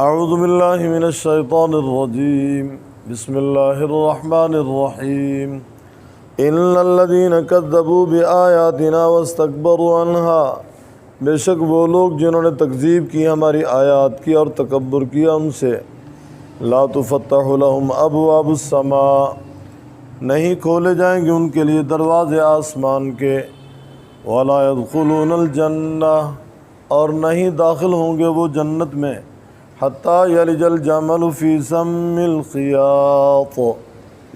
اعوذ باللہ من الشیطان الرجیم بسم اللہ الرحمن الرحیم ان الذین کذبوا بآیاتنا واستکبروا عنہا، بے شک وہ لوگ جنہوں نے تکذیب کی ہماری آیات کی اور تکبر کیا ان سے، لا تفتح لهم ابواب السماء، نہیں کھولے جائیں گے ان کے لیے دروازے آسمان کے، ولا يدخلون الجنہ، اور نہیں داخل ہوں گے وہ جنت میں، حتیٰ یلج الجمل فی سم الخیاط،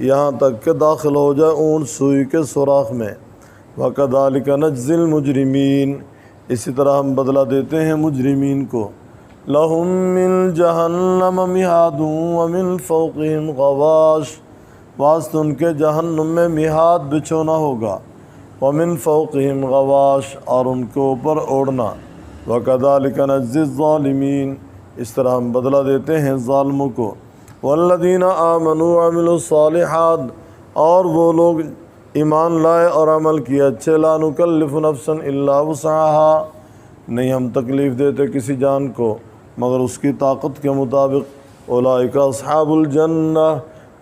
یہاں تک کہ داخل ہو جائے اونٹ سوئی کے سوراخ میں، وکذالک نجزی المجرمین، اسی طرح ہم بدلہ دیتے ہیں مجرمین کو، لہم من جہنم مہاد ومن فوقہم غواش، واسطے ان کے جہنم میں مہاد بچھونا ہوگا، ومن فوقہم غواش، اور ان کے اوپر اوڑھنا، وکذالک نجزی الظالمین، اس طرح ہم بدلہ دیتے ہیں ظالموں کو، والذین آمنوا وعملوا الصالحات، اور وہ لوگ ایمان لائے اور عمل کیے اچھے، لا نکلف نفسا الا وسعها، نہیں ہم تکلیف دیتے کسی جان کو مگر اس کی طاقت کے مطابق، اولئک اصحاب الجنہ،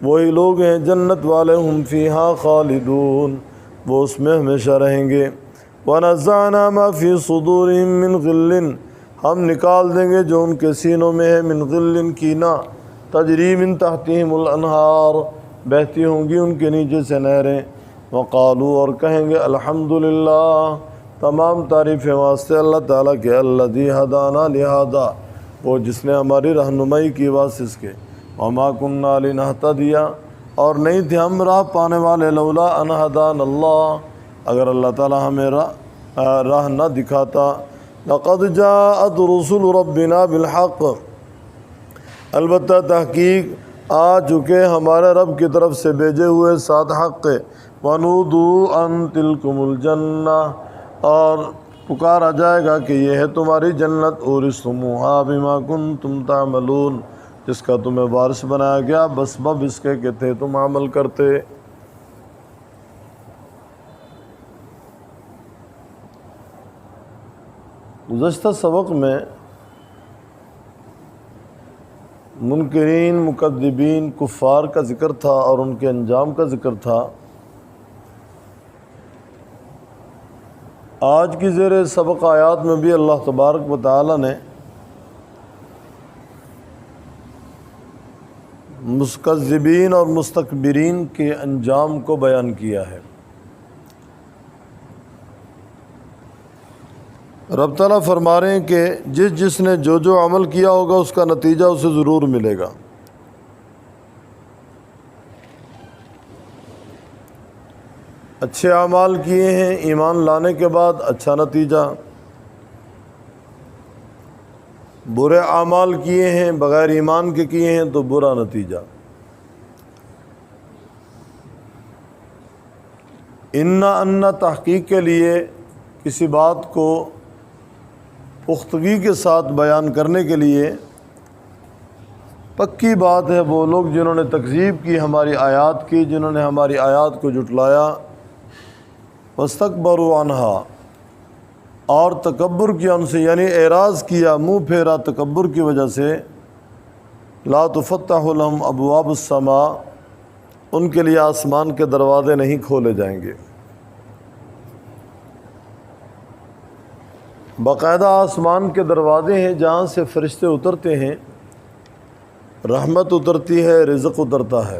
وہی لوگ ہیں جنت والے، ہم فیہا خالدون، وہ اس میں ہمیشہ رہیں گے، ونزعنا ما فی صدورہم من غل، ہم نکال دیں گے جو ان کے سینوں میں ہے، من غل کینہ، تجری من تحتہم الانہار، بہتی ہوں گی ان کے نیچے سے نہریں، وقالوا، اور کہیں گے الحمدللہ، تمام تعریفیں واسطے اللہ تعالیٰ کے، الذی ہدانا لہذا، وہ جس نے ہماری رہنمائی کی واسطے کے، وما کننا لنہتدی، اور نہیں تھے ہم راہ پانے والے، لولا ان ہدانا اللہ، اگر اللہ تعالیٰ ہمیں راہ نہ دکھاتا، لقد جاءت رسل ربنا بالحق، البتہ تحقیق آ چکے ہمارے رب کی طرف سے بھیجے ہوئے ساتھ حق، ونودوا ان تلکم الجنہ، اور پکارا جائے گا کہ یہ ہے تمہاری جنت، اورثتموہا بما کنتم تعملون، جس کا تمہیں وارث بنایا گیا بس بب اس کے کہ تھے تم عمل کرتے۔ گزشتہ سبق میں منکرین، مکذبین، کفار کا ذکر تھا اور ان کے انجام کا ذکر تھا۔ آج کی زیر سبق آیات میں بھی اللہ تبارک و تعالی نے مکذبین اور مستکبرین کے انجام کو بیان کیا ہے۔ رب تعالیٰ فرما رہے ہیں کہ جس نے جو عمل کیا ہوگا اس کا نتیجہ اسے ضرور ملے گا۔ اچھے اعمال کیے ہیں ایمان لانے کے بعد اچھا نتیجہ، برے اعمال کیے ہیں بغیر ایمان کے کیے ہیں تو برا نتیجہ۔ ان تحقیق کے لیے کسی بات کو پختگی کے ساتھ بیان کرنے کے لیے پکی بات ہے وہ لوگ جنہوں نے تکذیب کی ہماری آیات کی، جنہوں نے ہماری آیات کو جھٹلایا، واستکبروا عنہا، اور تکبر کیا ان سے، یعنی اعراض کیا، منہ پھیرا تکبر کی وجہ سے، لا تفتح لهم ابواب السماء، ان کے لیے آسمان کے دروازے نہیں کھولے جائیں گے۔ باقاعدہ آسمان کے دروازے ہیں جہاں سے فرشتے اترتے ہیں، رحمت اترتی ہے، رزق اترتا ہے۔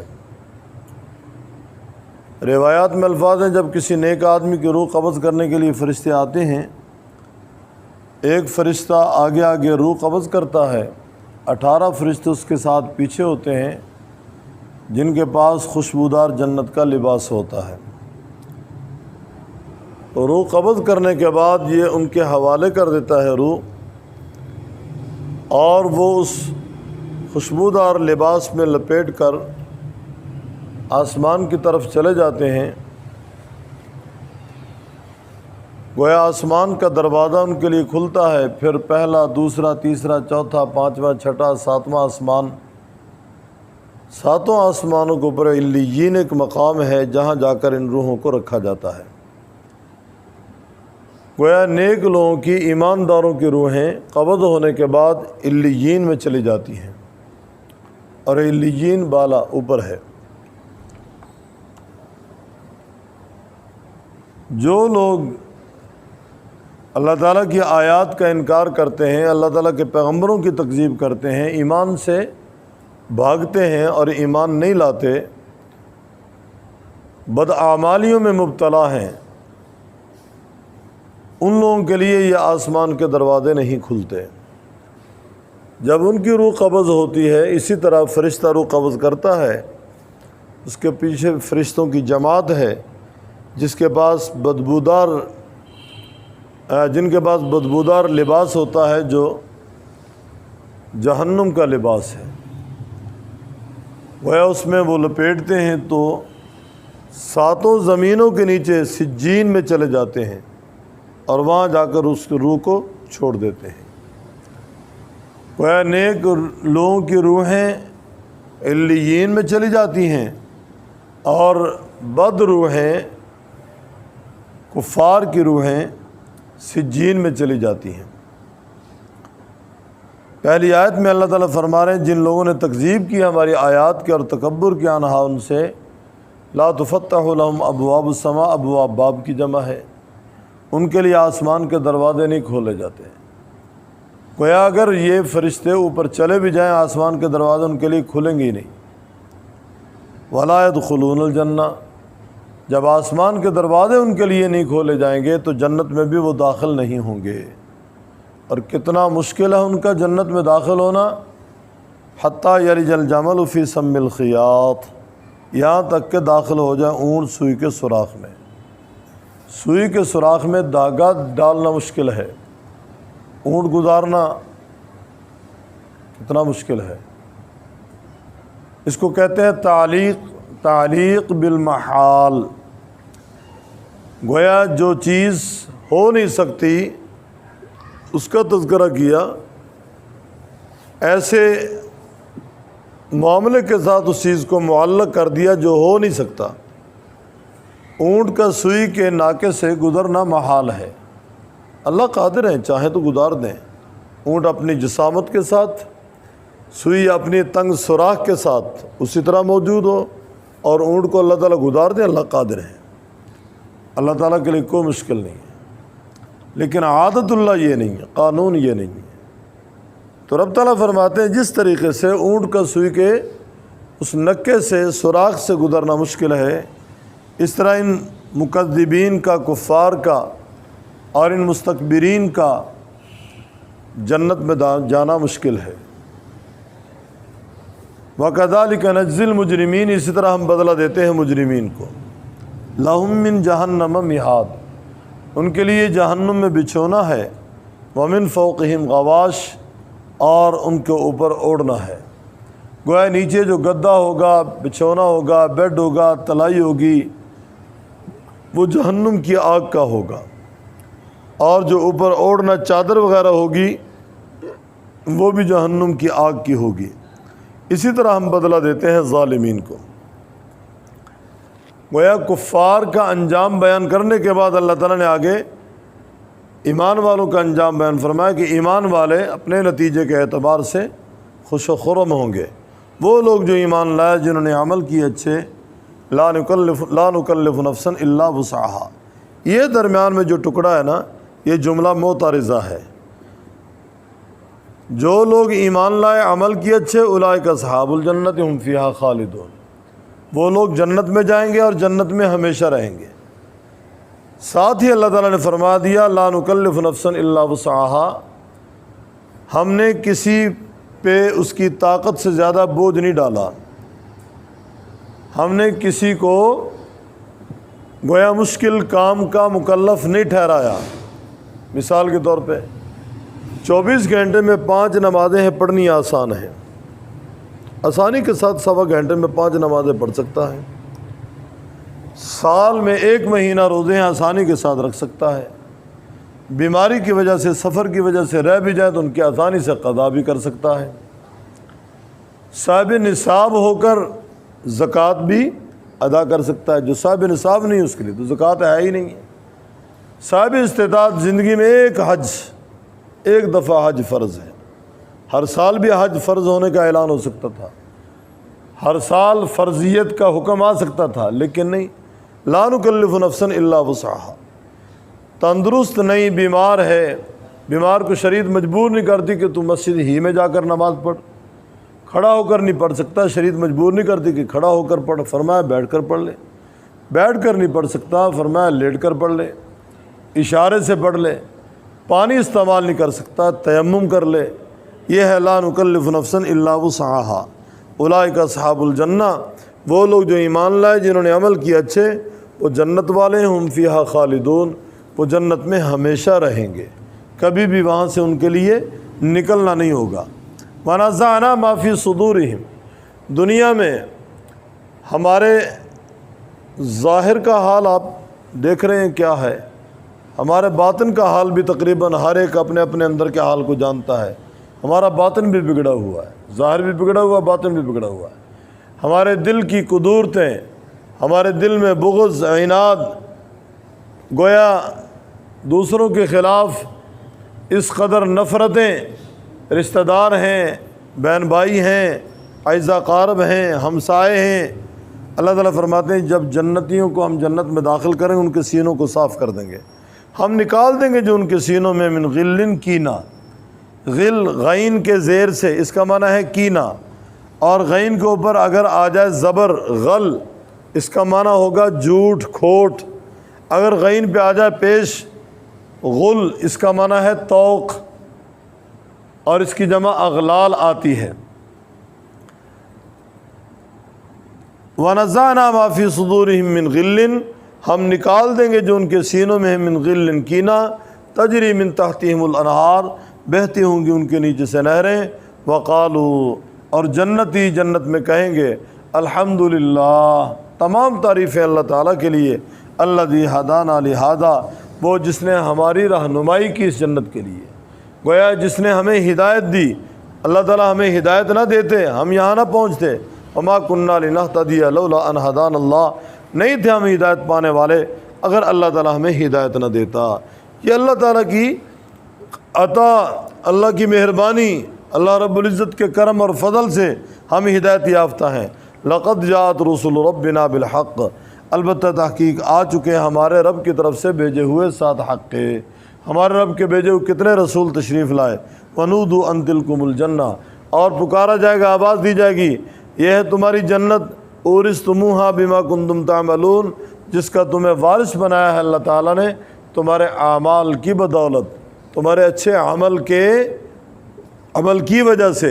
روایات میں الفاظ ہیں جب کسی نیک آدمی کی روح قبض کرنے کے لیے فرشتے آتے ہیں، ایک فرشتہ آگے آگے روح قبض کرتا ہے، 18 فرشتے اس کے ساتھ پیچھے ہوتے ہیں جن کے پاس خوشبودار جنت کا لباس ہوتا ہے۔ روح قبض کرنے کے بعد یہ ان کے حوالے کر دیتا ہے روح، اور وہ اس خوشبودار لباس میں لپیٹ کر آسمان کی طرف چلے جاتے ہیں۔ گویا آسمان کا دروازہ ان کے لیے کھلتا ہے، پھر پہلا، دوسرا، تیسرا، چوتھا، پانچواں، چھٹا، ساتواں آسمان، ساتوں آسمانوں کے اوپر علیین ایک مقام ہے جہاں جا کر ان روحوں کو رکھا جاتا ہے۔ گویا نیک لوگوں کی، ایمانداروں کی روحیں قبض ہونے کے بعد علیین میں چلی جاتی ہیں، اور علیین بالا اوپر ہے۔ جو لوگ اللہ تعالیٰ کی آیات کا انکار کرتے ہیں، اللہ تعالیٰ کے پیغمبروں کی تکذیب کرتے ہیں، ایمان سے بھاگتے ہیں اور ایمان نہیں لاتے، بداعمالیوں میں مبتلا ہیں، ان لوگوں کے لیے یہ آسمان کے دروازے نہیں کھلتے۔ جب ان کی روح قبض ہوتی ہے، اسی طرح فرشتہ روح قبض کرتا ہے، اس کے پیچھے فرشتوں کی جماعت ہے جن کے پاس بدبودار لباس ہوتا ہے، جو جہنم کا لباس ہے، گویا اس میں وہ لپیٹتے ہیں تو ساتوں زمینوں کے نیچے سجین میں چلے جاتے ہیں، اور وہاں جا کر اس کی روح کو چھوڑ دیتے ہیں۔ گویا نیک لوگوں کی روحیں علیین میں چلی جاتی ہیں، اور بد روحیں، کفار کی روحیں سجین میں چلی جاتی ہیں۔ پہلی آیت میں اللہ تعالیٰ فرما رہے ہیں جن لوگوں نے تکذیب کی ہماری آیات کے اور تکبر کیا عنہا ان سے، لا تفتح لهم ابواب السماء، ابواب باب کی جمع ہے، ان کے لیے آسمان کے دروازے نہیں کھولے جاتے۔ گویا اگر یہ فرشتے اوپر چلے بھی جائیں، آسمان کے دروازے ان کے لیے کھلیں گے ہی نہیں۔ ولا يدخلون الجنہ، جب آسمان کے دروازے ان کے لیے نہیں کھولے جائیں گے تو جنت میں بھی وہ داخل نہیں ہوں گے۔ اور کتنا مشکل ہے ان کا جنت میں داخل ہونا، حتیٰ یلج الجمل فی سم الخیاط، یہاں تک کہ داخل ہو جائے اونٹ سوئی کے سوراخ میں۔ سوئی کے سوراخ میں دھاگا ڈالنا مشکل ہے، اونٹ گزارنا کتنا مشکل ہے۔ اس کو کہتے ہیں تعلیق بالمحال، گویا جو چیز ہو نہیں سکتی اس کا تذکرہ کیا، ایسے معاملے کے ساتھ اس چیز کو معلق کر دیا جو ہو نہیں سکتا۔ اونٹ کا سوئی کے ناکے سے گزرنا محال ہے، اللہ قادر ہیں، چاہیں تو گزار دیں۔ اونٹ اپنی جسامت کے ساتھ، سوئی اپنی تنگ سوراخ کے ساتھ اسی طرح موجود ہو، اور اونٹ کو اللہ تعالیٰ گزار دیں، اللہ قادر ہے، اللہ تعالیٰ کے لیے کوئی مشکل نہیں ہے۔ لیکن عادت اللہ یہ نہیں ہے، قانون یہ نہیں ہے۔ تو رب تعالیٰ فرماتے ہیں جس طریقے سے اونٹ کا سوئی کے اس نکے سے، سوراخ سے گزرنا مشکل ہے، اس طرح ان مکذبین کا، کفار کا اور ان مستکبرین کا جنت میں جانا مشکل ہے۔ وَكَذَلِكَ نَجْزِي الْمُجْرِمِينَ، اسی طرح ہم بدلہ دیتے ہیں مجرمین کو۔ لَهُم مِّن جَهَنَّمَ مِہاد، ان کے لیے جہنم میں بچھونا ہے، وَمِن فَوْقِهِمْ غواش، اور ان کے اوپر اوڑھنا ہے۔ گویا نیچے جو گدا ہوگا، بچھونا ہوگا، بیڈ ہوگا، تلائی ہوگی، وہ جہنم کی آگ کا ہوگا، اور جو اوپر اوڑھنا چادر وغیرہ ہوگی وہ بھی جہنم کی آگ کی ہوگی۔ اسی طرح ہم بدلہ دیتے ہیں ظالمین کو۔ گویا کفار کا انجام بیان کرنے کے بعد اللہ تعالیٰ نے آگے ایمان والوں کا انجام بیان فرمایا کہ ایمان والے اپنے نتیجے کے اعتبار سے خوش و خرم ہوں گے۔ وہ لوگ جو ایمان لائے، جنہوں نے عمل کیے اچھے، لا نکلف نفسا الا وسعها، یہ درمیان میں جو ٹکڑا ہے نا، یہ جملہ معترضہ ہے۔ جو لوگ ایمان لائے، عمل کیے اچھے، اولئک اصحاب الجنت هم فیہا خالدون، وہ لوگ جنت میں جائیں گے اور جنت میں ہمیشہ رہیں گے۔ ساتھ ہی اللہ تعالیٰ نے فرما دیا لا نکلف نفسا الا وسعها، ہم نے کسی پہ اس کی طاقت سے زیادہ بوجھ نہیں ڈالا، ہم نے کسی کو گویا مشکل کام کا مکلف نہیں ٹھہرایا۔ مثال کے طور پہ 24 گھنٹے میں 5 نمازیں ہیں پڑھنی آسان ہے، آسانی کے ساتھ 1.25 گھنٹے میں 5 نمازیں پڑھ سکتا ہے۔ سال میں 1 مہینہ روزے ہیں آسانی کے ساتھ رکھ سکتا ہے۔ بیماری کی وجہ سے، سفر کی وجہ سے رہ بھی جائے تو ان کی آسانی سے قضا بھی کر سکتا ہے۔ صاحب نصاب ہو کر زکوٰۃ بھی ادا کر سکتا ہے، جو صاحب نصاب نہیں اس کے لیے تو زکوٰۃ ہے ہی نہیں ہے۔ صاحب استطاعت زندگی میں ایک دفعہ حج فرض ہے. ہر سال بھی حج فرض ہونے کا اعلان ہو سکتا تھا, ہر سال فرضیت کا حکم آ سکتا تھا, لیکن نہیں. لا نکلف نفسا الا وسعها. تندرست نہیں, بیمار ہے, بیمار کو شریعت مجبور نہیں کرتی کہ تو مسجد ہی میں جا کر نماز پڑھ. کھڑا ہو کر نہیں پڑھ سکتا, شریعت مجبور نہیں کرتی کہ کھڑا ہو کر پڑھ, فرمایا بیٹھ کر پڑھ لے. بیٹھ کر نہیں پڑھ سکتا, فرمایا لیٹ کر پڑھ لے, اشارے سے پڑھ لے. پانی استعمال نہیں کر سکتا, تیمم کر لے. یہ ہے لا نکلف نفسا الا وسعها. اولئک اصحاب الجنہ, وہ لوگ جو ایمان لائے, جنہوں نے عمل کیا اچھے, وہ جنت والے ہیں. ہم فیہا خالدون, وہ جنت میں ہمیشہ رہیں گے, کبھی بھی وہاں سے ان کے لیے نکلنا نہیں ہوگا. ونزعنا ما فی صدورہم, دنیا میں ہمارے ظاہر کا حال آپ دیکھ رہے ہیں کیا ہے, ہمارے باطن کا حال بھی تقریباً ہر ایک اپنے اپنے اندر کے حال کو جانتا ہے. ہمارا باطن بھی بگڑا ہوا ہے, ظاہر بھی بگڑا ہوا ہے, باطن بھی بگڑا ہوا ہے. ہمارے دل کی قدورتیں, ہمارے دل میں بغض, عناد, گویا دوسروں کے خلاف اس قدر نفرتیں, رشتہ دار ہیں, بہن بھائی ہیں, اعزا قارب ہیں, ہمسائے ہیں. اللہ تعالیٰ فرماتے ہیں جب جنتیوں کو ہم جنت میں داخل کریں ان کے سینوں کو صاف کر دیں گے, ہم نکال دیں گے جو ان کے سینوں میں من غل کینہ. غل غین کے زیر سے, اس کا معنی ہے کینہ, اور غین کے اوپر اگر آ جائے زبر غل, اس کا معنی ہوگا جھوٹ کھوٹ. اگر غین پہ آ جائے پیش غل, اس کا معنی ہے توق, اور اس کی جمع اغلال آتی ہے. وَنَزَعْنَا مَا فِي صُدُورِهِم مِّن غِلٍّ, ہم نکال دیں گے جو ان کے سینوں میں ہے من غل کینہ. تجری من تحتہم الانہار, بہتی ہوں گی ان کے نیچے سے نہریں. وقالوا, اور جنتی جنت میں کہیں گے الحمدللہ, تمام تعریفیں اللہ تعالیٰ کے لیے. الذی ہدانا لہذا, وہ جس نے ہماری رہنمائی کی اس جنت کے لیے, گویا جس نے ہمیں ہدایت دی. اللہ تعالیٰ ہمیں ہدایت نہ دیتے ہم یہاں نہ پہنچتے. وما کننا لنہتدی لولا ان ہدانا اللہ, نہیں تھے ہم ہدایت پانے والے اگر اللہ تعالیٰ ہمیں ہدایت نہ دیتا. یہ اللہ تعالیٰ کی عطا, اللہ کی مہربانی, اللہ رب العزت کے کرم اور فضل سے ہم ہدایت یافتہ ہیں. لقد جاءت رسل ربنا بالحق, البتہ تحقیق آ چکے ہیں ہمارے رب کی طرف سے بھیجے ہوئے ساتھ حق کے. ہمارے رب کے بھیجے ہوئے کتنے رسول تشریف لائے. ونودوا ان تلکم الجنہ, اور پکارا جائے گا, آواز دی جائے گی, یہ ہے تمہاری جنت. اورثتموہا بما کنتم تعملون, جس کا تمہیں وارث بنایا ہے اللہ تعالیٰ نے تمہارے اعمال کی بدولت, تمہارے اچھے عمل کی وجہ سے.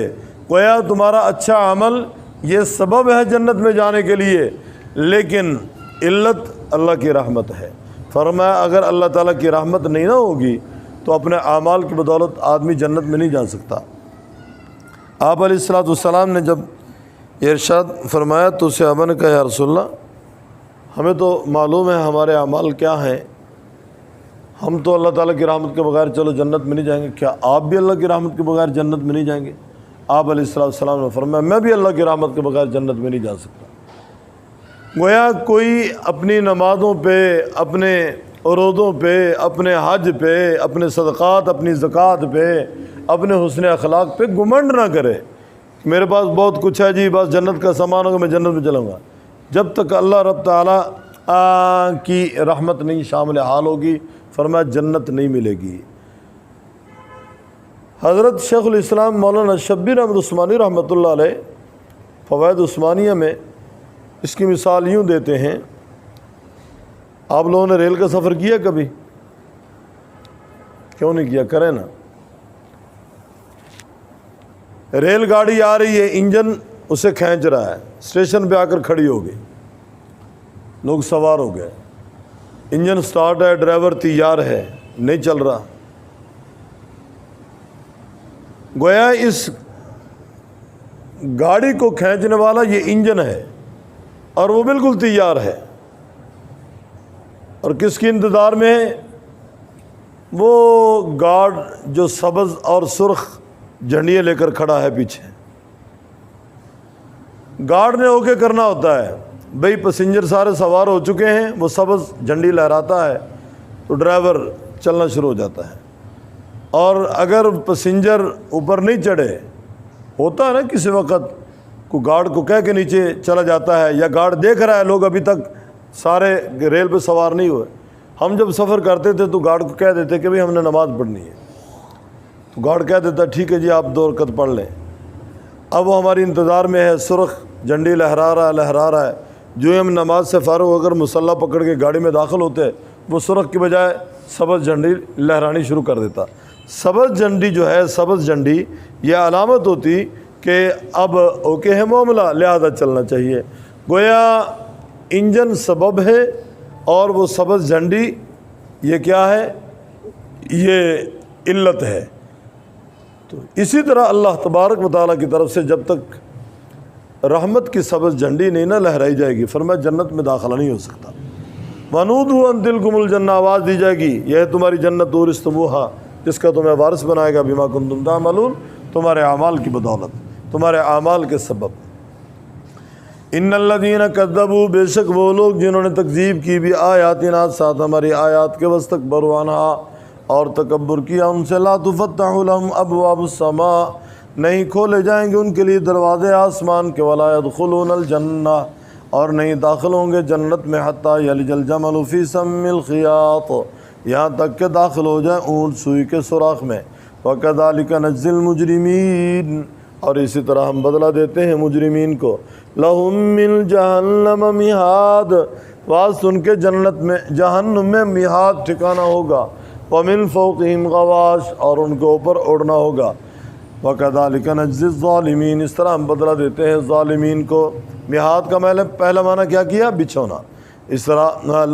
گویا تمہارا اچھا عمل یہ سبب ہے جنت میں جانے کے لیے, لیکن علت اللہ کی رحمت ہے. فرمایا اگر اللہ تعالیٰ کی رحمت نہیں نہ ہوگی تو اپنے اعمال کی بدولت آدمی جنت میں نہیں جا سکتا. آپ علیہ الصلوۃ والسلام نے جب یہ ارشاد فرمایا تو صحابہ نے کہا یا رسول اللہ, ہمیں تو معلوم ہے ہمارے اعمال کیا ہیں, ہم تو اللہ تعالیٰ کی رحمت کے بغیر چلو جنت میں نہیں جائیں گے, کیا آپ بھی اللہ کی رحمت کے بغیر جنت میں نہیں جائیں گے؟ آپ علیہ السلام نے فرمایا میں بھی اللہ کی رحمت کے بغیر جنت میں نہیں جا سکتا. گویا کوئی اپنی نمازوں پہ, اپنے عروضوں پہ, اپنے حج پہ, اپنے صدقات, اپنی زکوٰۃ پہ, اپنے حسن اخلاق پہ گھمنڈ نہ کرے. میرے پاس بہت کچھ ہے جی, بس جنت کا سامان ہوگا میں جنت میں چلوں گا. جب تک اللہ رب تعالیٰ کی رحمت نہیں شامل حال ہوگی, فرمایا جنت نہیں ملے گی. حضرت شیخ الاسلام مولانا شبیر احمد عثمانی رحمۃ اللہ علیہ فوائد عثمانیہ میں اس کی مثال یوں دیتے ہیں. آپ لوگوں نے ریل کا سفر کیا کبھی؟ کیوں نہیں کیا, کریں نا. ریل گاڑی آ رہی ہے, انجن اسے کھینچ رہا ہے, اسٹیشن پہ آ کر کھڑی ہو گئی, لوگ سوار ہو گئے, انجن سٹارٹ ہے, ڈرائیور تیار ہے, نہیں چل رہا. گویا اس گاڑی کو کھینچنے والا یہ انجن ہے اور وہ بالکل تیار ہے, اور کس کی انتظار میں ہے؟ وہ گارڈ جو سبز اور سرخ جھنڈیاں لے کر کھڑا ہے پیچھے. گارڈ نے اوکے کرنا ہوتا ہے, بھئی پیسنجر سارے سوار ہو چکے ہیں, وہ سبز جھنڈی لہراتا ہے, تو ڈرائیور چلنا شروع ہو جاتا ہے، اور اگر پیسنجر اوپر نہیں چڑھے، ہوتا ہے نا کسی وقت کو گارڈ کو کہہ کے نیچے چلا جاتا ہے، یا گارڈ دیکھ رہا ہے لوگ ابھی تک سارے ریل پہ سوار نہیں ہوئے۔ ہم جب سفر کرتے تھے تو گارڈ کو کہہ دیتے کہ بھئی ہم نے نماز پڑھنی ہے، تو گارڈ کہہ دیتا ٹھیک ہے جی آپ 2 رکعت پڑھ لیں۔ اب وہ ہماری انتظار میں ہے، سرخ جھنڈی لہرا رہا ہے، جو ہی ہم نماز سے فارغ ہو کر مسلح پکڑ کے گاڑی میں داخل ہوتے، وہ سرخ کی بجائے سبز جھنڈی لہرانی شروع کر دیتا۔ سبز جھنڈی جو ہے، سبز جھنڈی یہ علامت ہوتی کہ اب اوکے ہے معاملہ، لہذا چلنا چاہیے۔ گویا انجن سبب ہے اور وہ سبز جھنڈی یہ کیا ہے؟ یہ علت ہے۔ تو اسی طرح اللہ تبارک و تعالیٰ کی طرف سے جب تک رحمت کی سبز جھنڈی نہیں نہ لہرائی جائے گی، فرمایا جنت میں داخلہ نہیں ہو سکتا۔ وَنُودُوا أَن تِلْكُمُ الْجَنَّةُ، آواز دی جائے گی یہ ہے تمہاری جنت اورثتموها، جس کا تمہیں وارث بنائے گا، بما کنتم تعملون، تمہارے اعمال کی بدولت، تمہارے اعمال کے سبب۔ ان الذین کذبوا، بے شک وہ لوگ جنہوں نے تکذیب کی، بھی آیاتنا، ساتھ ہماری آیات کے، واستکبروا عنہا، اور تکبر کیا ان سے، لا تفتح لهم ابواب السماء، نہیں کھولے جائیں گے ان کے لیے دروازے آسمان کے، ولا يدخلون الجنہ، اور نہیں داخل ہوں گے جنت میں، حتی یلج الجمل فی سم الخیاط، یہاں تک کہ داخل ہو جائیں اونٹ سوئی کے سوراخ میں۔ وکذالک نجزی المجرمین، اور اسی طرح ہم بدلہ دیتے ہیں مجرمین کو۔ لہم من جہنم مہاد، واس ان کے جنت میں، جہنم میں مہاد ٹھکانہ ہوگا، ومن فوقہم غواش، اور ان کے اوپر اڑنا ہوگا۔ وکذالک نجزی الظالمین، اس طرح ہم بدلہ دیتے ہیں ظالمین کو۔ مہاد کا پہلا معنی کیا کیا؟ بچھونا۔ اس طرح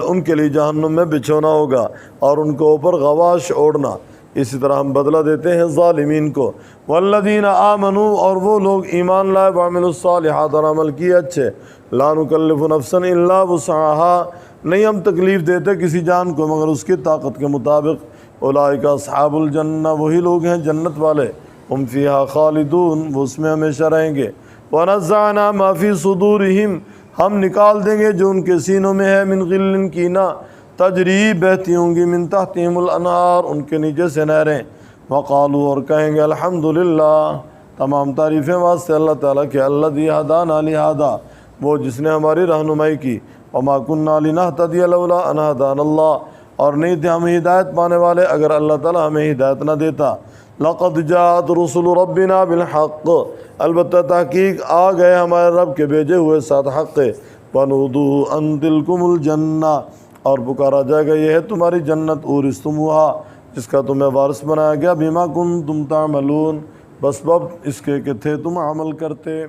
ان کے لیے جہنم میں بچھونا ہوگا اور ان کے اوپر غواش اوڑھنا، اسی طرح ہم بدلہ دیتے ہیں ظالمین کو۔ والذین آمنوا، اور وہ لوگ ایمان لائے، وعملوا الصالحات، اور عمل کیے اچھے، لا نکلف نفسا الا وسعها، نہیں ہم تکلیف دیتے کسی جان کو مگر اس کی طاقت کے مطابق۔ اولئک اصحاب الجنہ، وہی لوگ ہیں جنت والے، ہم فیہا خالدون، وہ اس میں ہمیشہ رہیں گے۔ ونزعنا ما فی صدورہم، ہم نکال دیں گے جو ان کے سینوں میں ہے، من غل، کینہ، تجری، بہتی ہوں گی، من تحتہم الانہار، ان کے نیچے سے نہریں۔ وقالوا، اور کہیں گے، الحمدللہ، تمام تعریفیں واسطے اللہ تعالیٰ کے، الذی ہدانا لہذا، وہ جس نے ہماری رہنمائی کی، وما كنا لنهتدی لولا ان ہدانا اللہ، اور نہیں تھے ہم ہدایت پانے والے اگر اللہ تعالیٰ ہمیں ہدایت نہ دیتا۔ لقد جاءت رسل ربنا بالحق، البتہ تحقیق آ گئے ہمارے رب کے بھیجے ہوئے ساتھ حق۔ ونودوا ان تلکم الجنہ، اور پکارا جائے گا یہ ہے تمہاری جنت، اورثتموہا، جس کا تمہیں وارث بنایا گیا، بما کنتم تعملون، بس بب اس کے کہ تھے تم عمل کرتے۔